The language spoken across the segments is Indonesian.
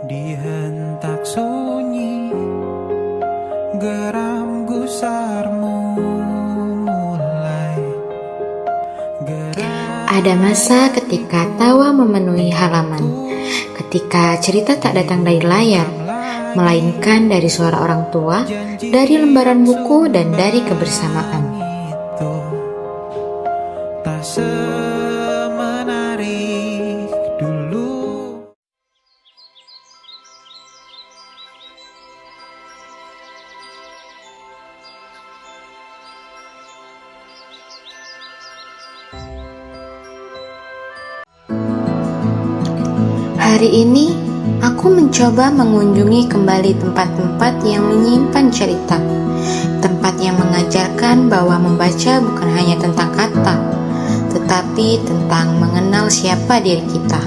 Dihentak sunyi, geram gusarmu mulai. Ada masa ketika tawa memenuhi halaman, ketika cerita tak datang dari layar, melainkan dari suara orang tua, dari lembaran buku, dan dari kebersamaan. Itu tak semenarik dulu. Hari ini, aku mencoba mengunjungi kembali tempat-tempat yang menyimpan cerita. Tempat yang mengajarkan bahwa membaca bukan hanya tentang kata, tetapi tentang mengenal siapa diri kita.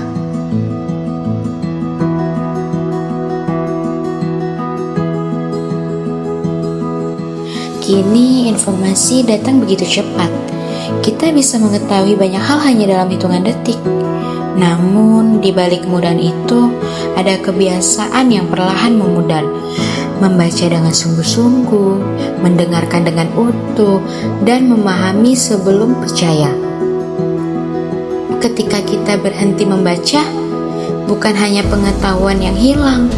Kini informasi datang begitu cepat. Kita bisa mengetahui banyak hal hanya dalam hitungan detik. Namun, di balik kemudahan itu, ada kebiasaan yang perlahan memudar. Membaca dengan sungguh-sungguh, mendengarkan dengan utuh, dan memahami sebelum percaya. Ketika kita berhenti membaca, bukan hanya pengetahuan yang hilang,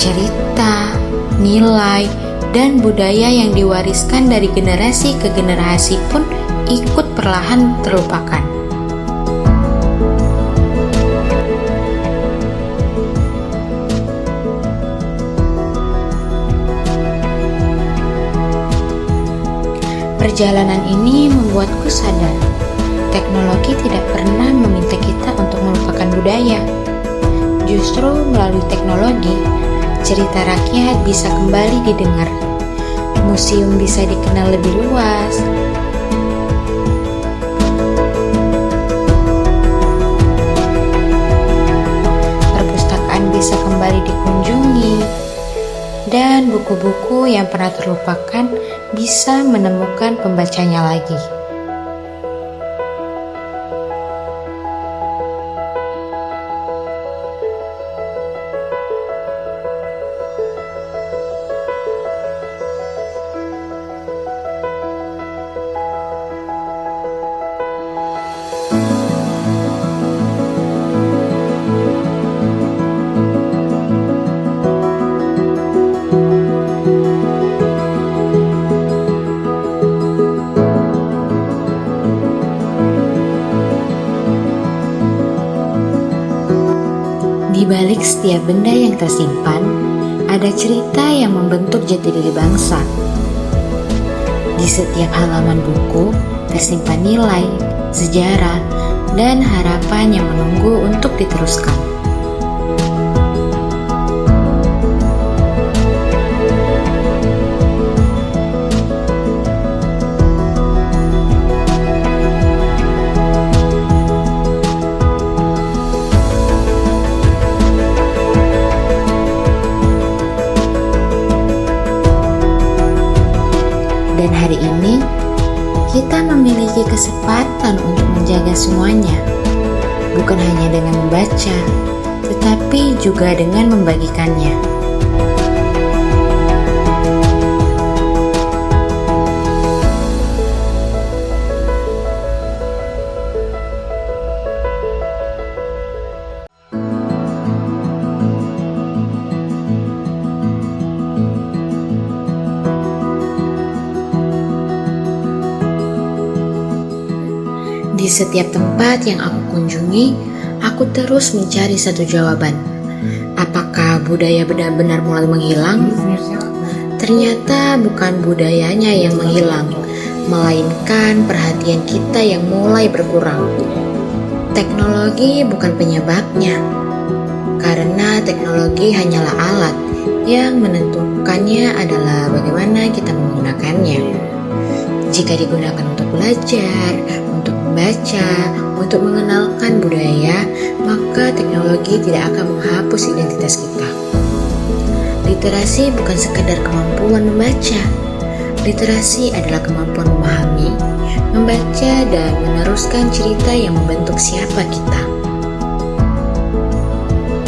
cerita, nilai, dan budaya yang diwariskan dari generasi ke generasi pun ikut perlahan terlupakan. Perjalanan ini membuatku sadar, teknologi tidak pernah meminta kita untuk melupakan budaya. Justru melalui teknologi, cerita rakyat bisa kembali didengar, museum bisa dikenal lebih luas, perpustakaan bisa kembali dikunjungi, dan buku-buku yang pernah terlupakan bisa menemukan pembacanya lagi. Di balik setiap benda yang tersimpan, ada cerita yang membentuk jati diri bangsa. Di setiap halaman buku, tersimpan nilai, sejarah, dan harapan yang menunggu untuk diteruskan. Dan hari ini, kita memiliki kesempatan untuk menjaga semuanya. Bukan hanya dengan membaca, tetapi juga dengan membagikannya. Di setiap tempat yang aku kunjungi, aku terus mencari satu jawaban. Apakah budaya benar-benar mulai menghilang? Ternyata bukan budayanya yang menghilang, melainkan perhatian kita yang mulai berkurang. Teknologi bukan penyebabnya, karena teknologi hanyalah alat, yang menentukannya adalah bagaimana kita menggunakannya. Jika digunakan untuk belajar, untuk membaca, untuk mengenalkan budaya, maka teknologi tidak akan menghapus identitas kita. Literasi bukan sekedar kemampuan membaca. Literasi adalah kemampuan memahami, membaca, dan meneruskan cerita yang membentuk siapa kita.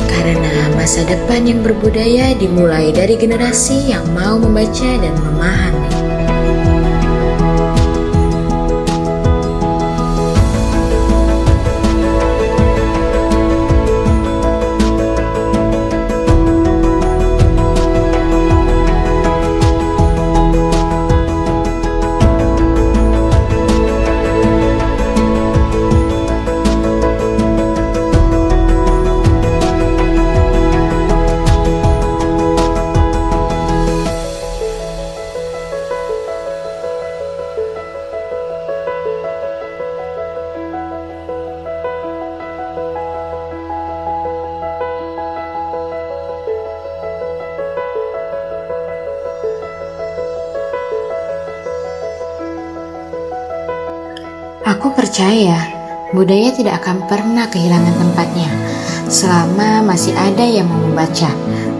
Karena masa depan yang berbudaya dimulai dari generasi yang mau membaca dan memahami. Aku percaya budaya tidak akan pernah kehilangan tempatnya selama masih ada yang mau membaca,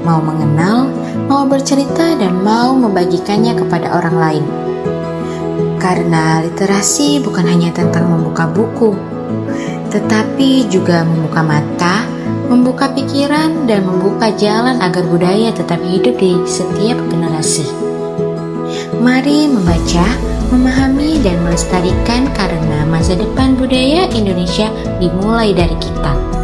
mau mengenal, mau bercerita, dan mau membagikannya kepada orang lain. Karena literasi bukan hanya tentang membuka buku, tetapi juga membuka mata, membuka pikiran, dan membuka jalan agar budaya tetap hidup di setiap generasi. Mari membaca, memahami, dan melestarikan karena masa depan budaya Indonesia dimulai dari kita.